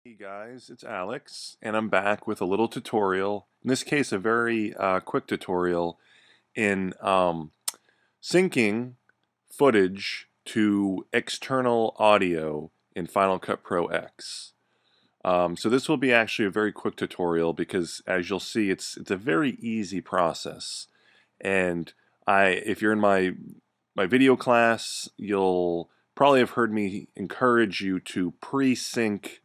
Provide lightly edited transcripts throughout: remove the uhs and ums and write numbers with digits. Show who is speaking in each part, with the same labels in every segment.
Speaker 1: Hey guys, it's Alex, and I'm back with a little tutorial. In this case, a very quick tutorial in syncing footage to external audio in Final Cut Pro X. So this will be actually a very quick tutorial because, as you'll see, it's a very easy process. And if you're in my video class, you'll probably have heard me encourage you to pre-sync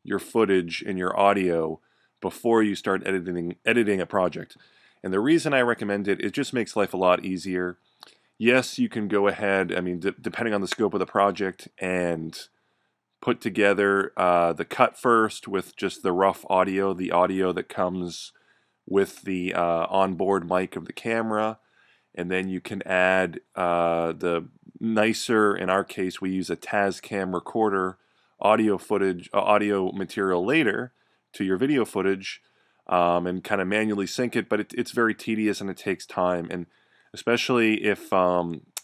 Speaker 1: your footage and your audio before you start editing a project. And the reason I recommend it just makes life a lot easier. Yes, you can go ahead, I mean, depending on the scope of the project, and put together the cut first with just the rough audio, the audio that comes with the onboard mic of the camera, and then you can add the nicer, in our case we use a Tascam recorder, audio footage, audio material later to your video footage, and kind of manually sync it, but it's very tedious and it takes time, and especially if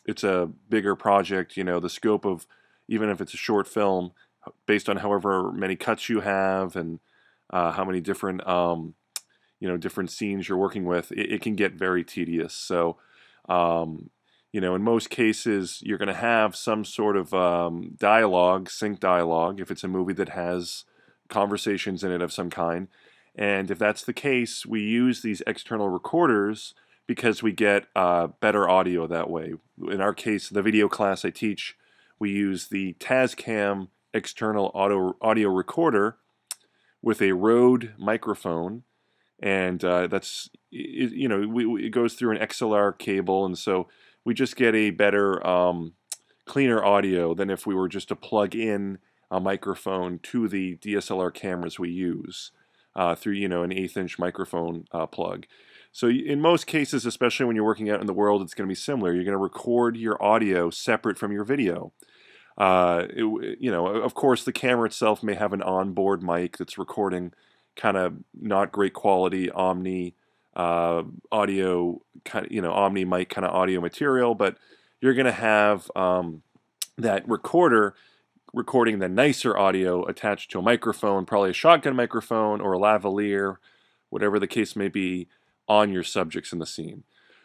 Speaker 1: it's a bigger project, you know, the scope of, even if it's a short film, based on however many cuts you have and how many different different scenes you're working with, it can get very tedious. So in most cases you're going to have some sort of dialogue, sync dialogue, if it's a movie that has conversations in it of some kind. And if that's the case, we use these external recorders because we get better audio that way. In our case, the video class I teach, we use the Tascam external audio recorder with a Rode microphone, and it goes through an XLR cable, and so we just get a better, cleaner audio than if we were just to plug in a microphone to the DSLR cameras we use through an 1/8" microphone plug. So in most cases, especially when you're working out in the world, it's going to be similar. You're going to record your audio separate from your video. Of course, the camera itself may have an onboard mic that's recording kind of not great quality Omni audio, Omni mic kind of audio material, but you're going to have that recorder recording the nicer audio attached to a microphone, probably a shotgun microphone or a lavalier, whatever the case may be, on your subjects in the scene.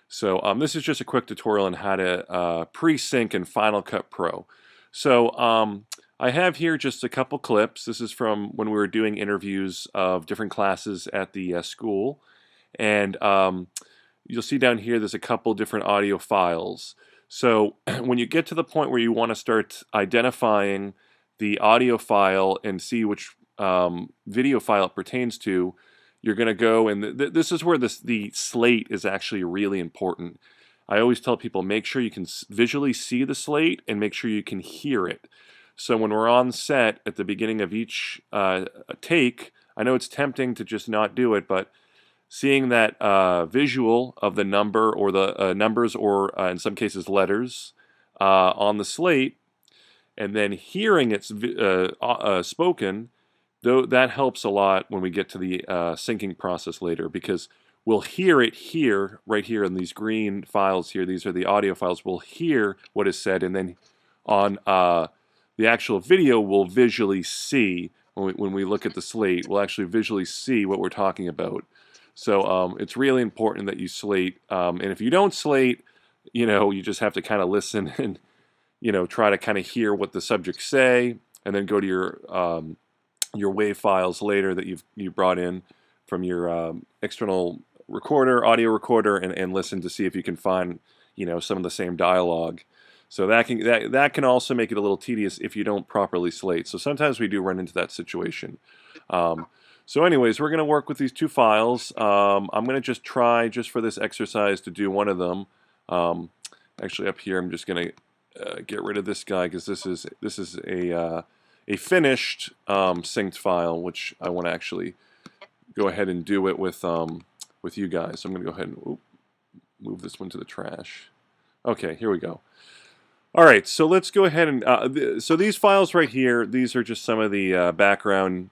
Speaker 1: So this is just a quick tutorial on how to pre-sync in Final Cut Pro. So I have here just a couple clips. This is from when we were doing interviews of different classes at the school. And you'll see down here there's a couple different audio files. So when you get to the point where you want to start identifying the audio file and see which video file it pertains to, you're going to go, and this is where the slate is actually really important. I always tell people, make sure you can visually see the slate and make sure you can hear it. So when we're on set at the beginning of each take, I know it's tempting to just not do it, but seeing that visual of the number or the numbers, or in some cases letters, on the slate, and then hearing it spoken, though, that helps a lot when we get to the syncing process later, because we'll hear it here, right here in these green files here. These are the audio files. We'll hear what is said, and then on the actual video, we'll visually see, when we look at the slate, we'll actually visually see what we're talking about. So it's really important that you slate, and if you don't slate, you just have to kind of listen and try to kind of hear what the subjects say, and then go to your WAV files later that you brought in from your external recorder, audio recorder, and listen to see if you can find some of the same dialogue. So that can also make it a little tedious if you don't properly slate. So sometimes we do run into that situation. So anyways, we're going to work with these two files. I'm going to just try, just for this exercise, to do one of them. Actually, up here, I'm just going to get rid of this guy, because this is a finished synced file, which I want to actually go ahead and do it with you guys. So I'm going to go ahead and move this one to the trash. Okay, here we go. All right, so let's go ahead and so these files right here, these are just some of the background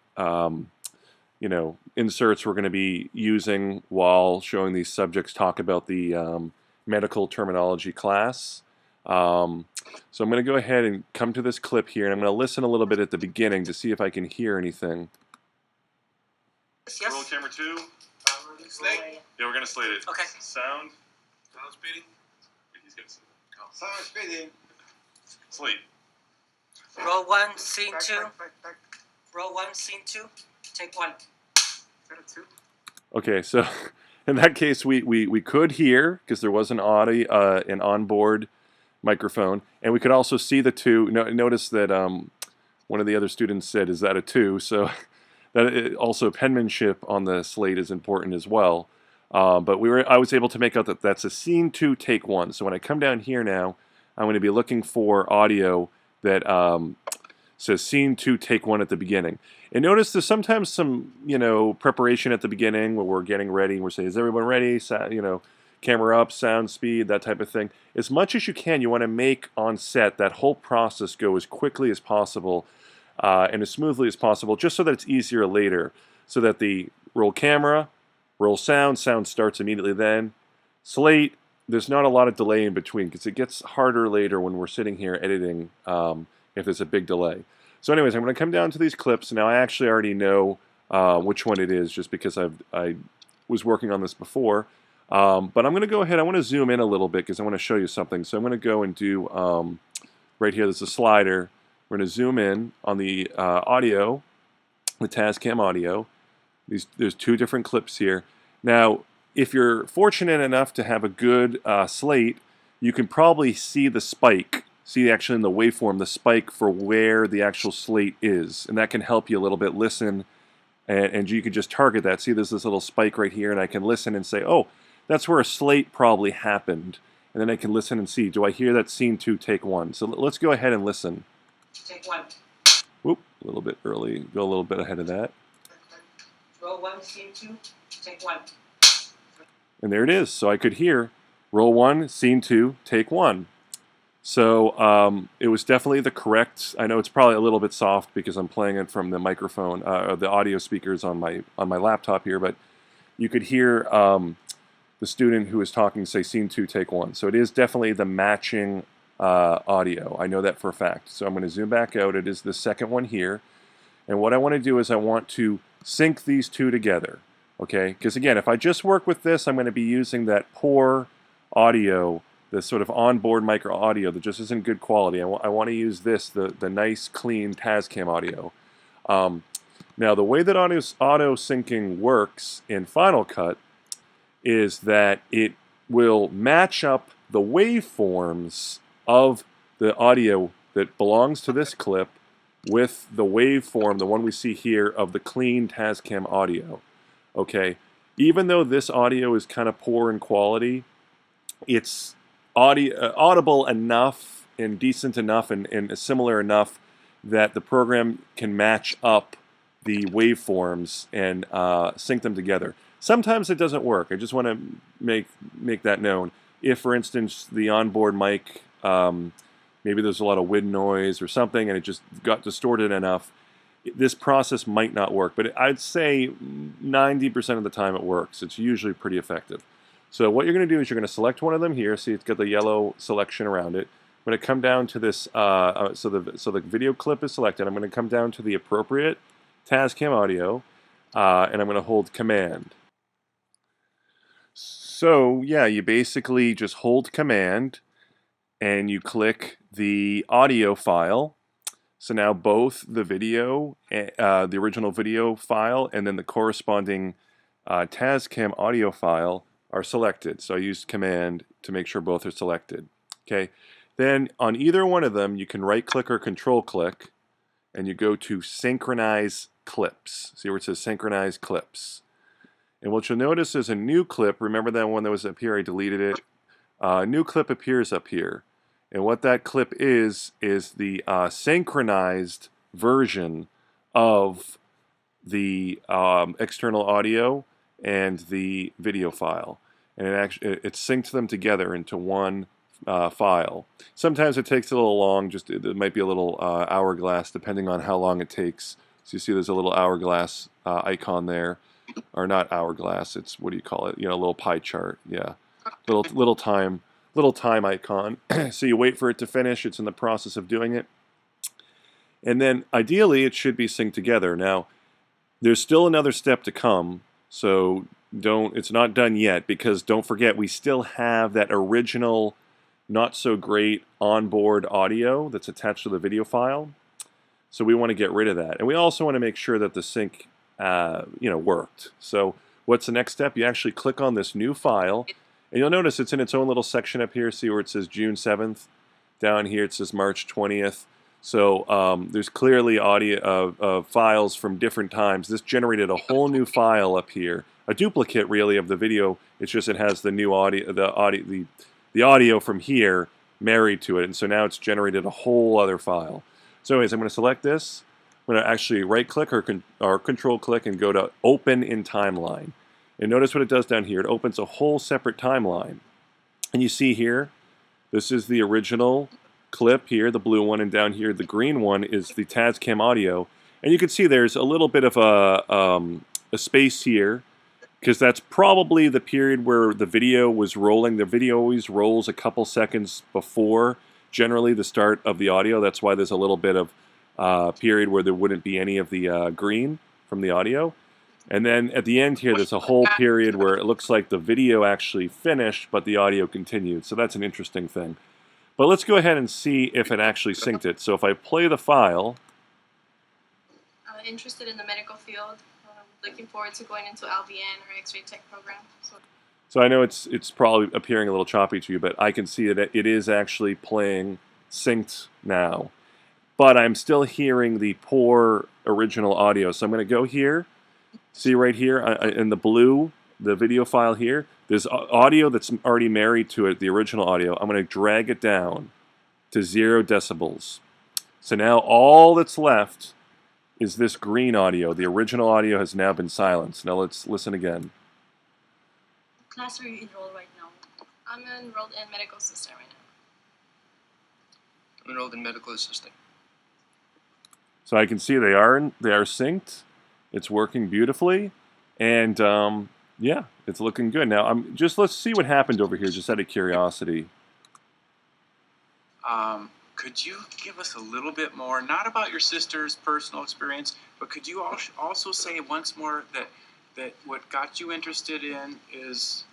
Speaker 1: inserts we're going to be using while showing these subjects talk about the medical terminology class. So I'm going to go ahead and come to this clip here, and I'm going to listen a little bit at the beginning to see if I can hear anything.
Speaker 2: Yes.
Speaker 1: Roll camera 2.
Speaker 2: Slate.
Speaker 1: Yeah, we're gonna slate it.
Speaker 2: Okay.
Speaker 1: Sound.
Speaker 2: Sound speeding.
Speaker 1: He's gonna slate it.
Speaker 2: Sound speeding.
Speaker 1: Slate.
Speaker 3: Roll 1, scene 2. Roll 1, scene 2. Take 1.
Speaker 1: Okay, so in that case, we could hear because there was an an onboard microphone, and we could also see the two. Notice that one of the other students said, "Is that a 2?" So also penmanship on the slate is important as well. But I was able to make out that that's a scene 2, take 1. So when I come down here now, I'm going to be looking for audio that says scene 2, take 1 at the beginning. And notice there's sometimes some, preparation at the beginning where we're getting ready. We're saying, is everyone ready? Camera up, sound speed, that type of thing. As much as you can, you want to make on set that whole process go as quickly as possible and as smoothly as possible, just so that it's easier later. So that the roll camera, roll sound starts immediately then. Slate, there's not a lot of delay in between because it gets harder later when we're sitting here editing if there's a big delay. So anyways, I'm going to come down to these clips. Now I actually already know which one it is just because I was working on this before. But I'm going to go ahead, I want to zoom in a little bit because I want to show you something. So I'm going to go and do, right here, there's a slider. We're going to zoom in on the audio, the Tascam audio. There's 2 different clips here. Now, if you're fortunate enough to have a good slate, you can probably see the spike. See actually in the waveform, the spike for where the actual slate is. And that can help you a little bit listen. And you can just target that. See, there's this little spike right here, and I can listen and say, oh, that's where a slate probably happened. And then I can listen and see, do I hear that scene 2, take 1? So let's go ahead and listen.
Speaker 3: Take 1.
Speaker 1: Whoop, a little bit early. Go a little bit ahead of that.
Speaker 3: Roll 1, scene 2. Take 1.
Speaker 1: And there it is. So I could hear roll 1, scene 2, take 1. So it was definitely the correct. I know it's probably a little bit soft because I'm playing it from the microphone, the audio speakers on my laptop here, but you could hear the student who was talking say scene 2, take 1. So it is definitely the matching audio. I know that for a fact. So I'm going to zoom back out. It is the second one here, and what I want to do is I want to sync these 2 together. Okay, because again, if I just work with this, I'm going to be using that poor audio, the sort of onboard micro audio that just isn't good quality. I want to use this, the nice, clean Tascam audio. Now, the way that auto syncing works in Final Cut is that it will match up the waveforms of the audio that belongs to this clip with the waveform, the one we see here, of the clean Tascam audio. Okay, even though this audio is kind of poor in quality, it's audible enough and decent enough and similar enough that the program can match up the waveforms and sync them together. Sometimes it doesn't work. I just want to make that known. If, for instance, the onboard mic, maybe there's a lot of wind noise or something and it just got distorted enough, this process might not work. But I'd say 90% of the time it works. It's usually pretty effective. So what you're going to do is you're going to select one of them here. See, it's got the yellow selection around it. I'm going to come down to this, so the video clip is selected. I'm going to come down to the appropriate Tascam audio, and I'm going to hold Command. So yeah, you basically just hold Command, and you click the audio file. So now both the video, the original video file, and then the corresponding Tascam audio file are selected. So I used Command to make sure both are selected. Okay. Then on either one of them, you can right-click or control-click, and you go to Synchronize Clips. See where it says Synchronize Clips. And what you'll notice is a new clip. Remember that one that was up here? I deleted it. A new clip appears up here. And what that clip is the synchronized version of the external audio and the video file, and it syncs them together into one file. Sometimes it takes a little long, it might be a little hourglass depending on how long it takes. So you see there's a little hourglass icon there, or not hourglass, it's, what do you call it, a little pie chart, yeah, little time icon. So you wait for it to finish. It's in the process of doing it, and then ideally it should be synced together. Now There's still another step to come, so it's not done yet, because don't forget we still have that original not so great onboard audio that's attached to the video file. So we want to get rid of that. And we also want to make sure that the sync worked. So what's the next step? You actually click on this new file, and you'll notice it's in its own little section up here. See where it says June 7th? Down here it says March 20th. So there's clearly audio files from different times. This generated a whole new file up here, a duplicate really of the video. It's just it has the new audio, the audio from here married to it, and so now it's generated a whole other file. So anyways, I'm going to select this. I'm going to actually right-click or control-click and go to Open in Timeline. And notice what it does down here. It opens a whole separate timeline. And you see here, this is the original clip here, the blue one, and down here the green one is the Tascam audio. And you can see there's a little bit of a space here, because that's probably the period where the video was rolling. The video always rolls a couple seconds before generally the start of the audio. That's why there's a little bit of period where there wouldn't be any of the green from the audio. And then at the end here, there's a whole period where it looks like the video actually finished, but the audio continued. So that's an interesting thing. But let's go ahead and see if it actually synced it. So if I play the file.
Speaker 4: Interested in the medical field. Looking forward to going into LVN or X-ray tech program.
Speaker 1: So I know it's probably appearing a little choppy to you, but I can see that it is actually playing synced now. But I'm still hearing the poor original audio. So I'm going to go here. See right here in the blue, the video file here. There's audio that's already married to it, the original audio. I'm going to drag it down to 0 decibels. So now all that's left is this green audio. The original audio has now been silenced. Now let's listen again.
Speaker 4: What class are you enrolled right now? I'm enrolled in medical assistant right now.
Speaker 5: I'm enrolled in medical assisting.
Speaker 1: So I can see they are synced. It's working beautifully, and yeah, it's looking good. Now let's see what happened over here, just out of curiosity.
Speaker 2: Could you give us a little bit more, not about your sister's personal experience, but could you also say once more that what got you interested in is,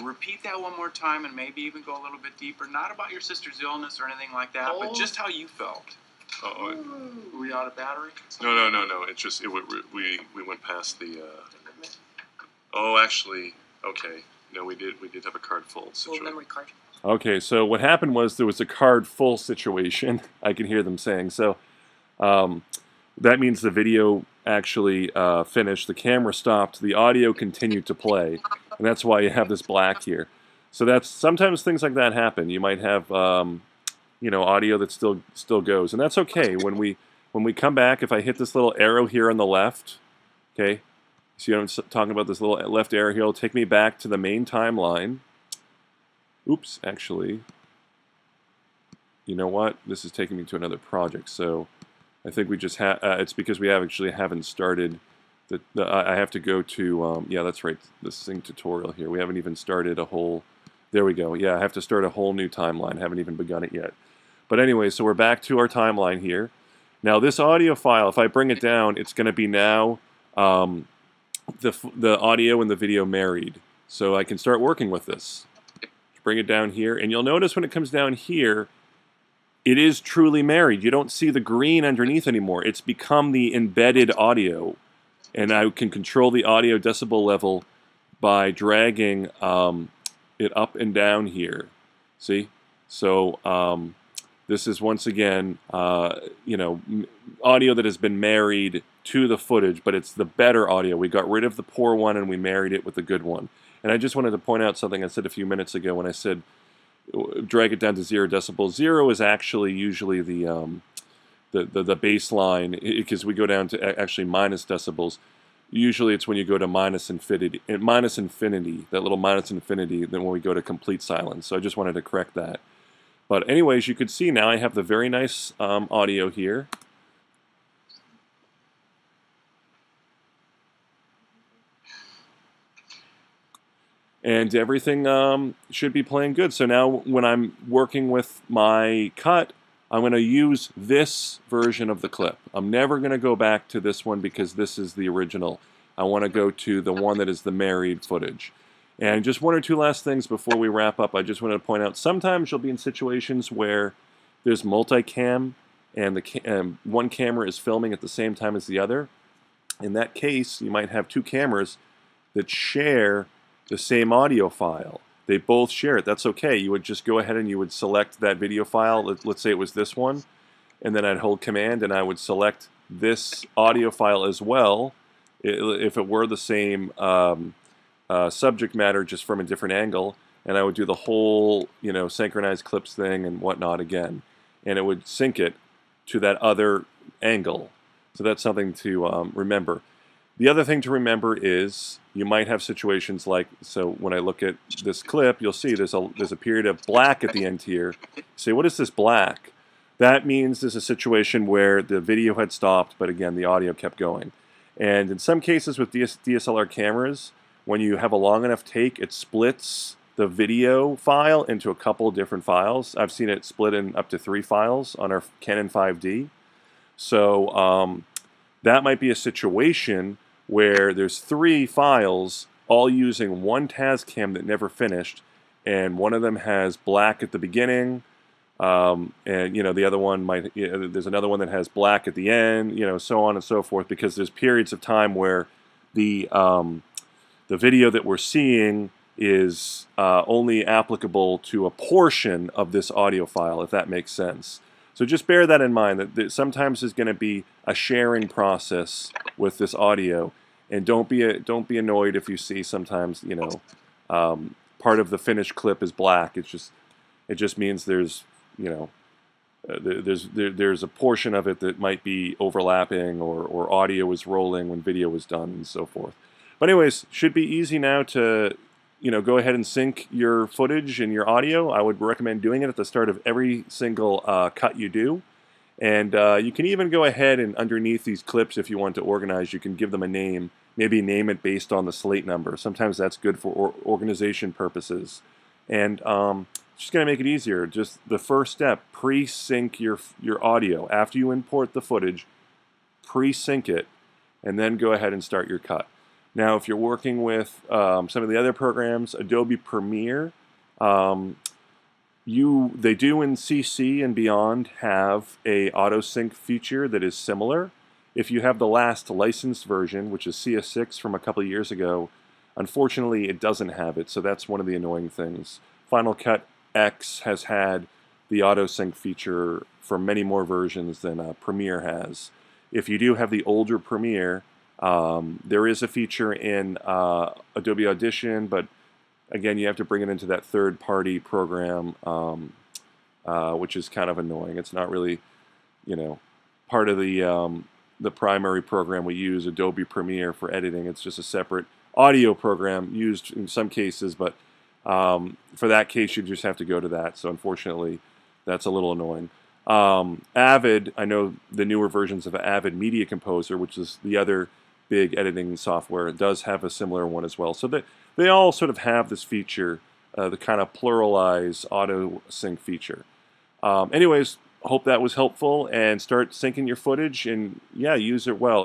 Speaker 2: repeat that one more time and maybe even go a little bit deeper, not about your sister's illness or anything like that, but just how you felt. Were we out of battery?
Speaker 1: No. It's just we went past the. Oh, actually, okay. No, we did have a card full situation.
Speaker 3: Full memory card.
Speaker 1: Okay, so what happened was there was a card full situation. I can hear them saying so. That means the video actually finished. The camera stopped. The audio continued to play, and that's why you have this black here. So that's sometimes things like that happen. You might have audio that still goes, and that's okay. When we come back, if I hit this little arrow here on the left, okay, see what I'm talking about? This little left arrow here will take me back to the main timeline. Oops, actually, you know what? This is taking me to another project, so I think we just it's because we haven't started. I have to go to yeah, that's right. The sync tutorial here. We haven't even started a whole. There we go. Yeah, I have to start a whole new timeline. Haven't even begun it yet. But anyway, so we're back to our timeline here. Now this audio file, if I bring it down, it's going to be now the audio and the video married. So I can start working with this. Bring it down here, and you'll notice when it comes down here, it is truly married. You don't see the green underneath anymore. It's become the embedded audio, and I can control the audio decibel level by dragging it up and down here. See? So this is once again, audio that has been married to the footage, but it's the better audio. We got rid of the poor one and we married it with the good one. And I just wanted to point out something I said a few minutes ago when I said drag it down to 0 decibels. 0 is actually usually the baseline, because we go down to actually minus decibels. Usually it's when you go to minus infinity, that little minus infinity, then when we go to complete silence. So I just wanted to correct that. But anyways, you could see now I have the very nice audio here. And everything should be playing good. So now when I'm working with my cut, I'm going to use this version of the clip. I'm never going to go back to this one because this is the original. I want to go to the one that is the married footage. And just one or two last things before we wrap up. I just wanted to point out sometimes you'll be in situations where there's multicam and one camera is filming at the same time as the other. In that case, you might have two cameras that share the same audio file. They both share it. That's okay. You would just go ahead and you would select that video file. Let's say it was this one, and then I'd hold Command and I would select this audio file as well, if it were the same subject matter, just from a different angle. And I would do the whole, synchronized clips thing and whatnot again, and it would sync it to that other angle. So that's something to remember. The other thing to remember is you might have situations like, so when I look at this clip, you'll see there's a period of black at the end here. You say, what is this black? That means there's a situation where the video had stopped, but again, the audio kept going. And in some cases with DSLR cameras, when you have a long enough take, it splits the video file into a couple different files. I've seen it split in up to 3 files on our Canon 5D. So that might be a situation where there's 3 files all using one Tascam that never finished, and one of them has black at the beginning, and the other one might, there's another one that has black at the end, so on and so forth, because there's periods of time where the video that we're seeing is only applicable to a portion of this audio file, if that makes sense. So just bear that in mind, that sometimes there's going to be a sharing process with this audio, and don't be annoyed if you see sometimes part of the finished clip is black. It just means there's there's a portion of it that might be overlapping, or audio is rolling when video is done, and so forth. But anyways, should be easy now to go ahead and sync your footage and your audio. I would recommend doing it at the start of every single cut you do. And you can even go ahead and underneath these clips, if you want to organize, you can give them a name. Maybe name it based on the slate number. Sometimes that's good for organization purposes. And just going to make it easier. Just the first step, pre-sync your audio. After you import the footage, pre-sync it, and then go ahead and start your cut. Now, if you're working with some of the other programs, Adobe Premiere, they do in CC and beyond have a Auto-Sync feature that is similar. If you have the last licensed version, which is CS6 from a couple of years ago, unfortunately it doesn't have it, so that's one of the annoying things. Final Cut X has had the Auto-Sync feature for many more versions than Premiere has. If you do have the older Premiere, there is a feature in Adobe Audition, but again, you have to bring it into that third-party program, which is kind of annoying. It's not really, part of the primary program we use, Adobe Premiere, for editing. It's just a separate audio program used in some cases, but for that case, you just have to go to that. So unfortunately, that's a little annoying. Avid, I know the newer versions of Avid Media Composer, which is the other big editing software, does have a similar one as well. So they all sort of have this feature, the kind of pluralize auto-sync feature. Anyways, hope that was helpful, and start syncing your footage, and yeah, use it well.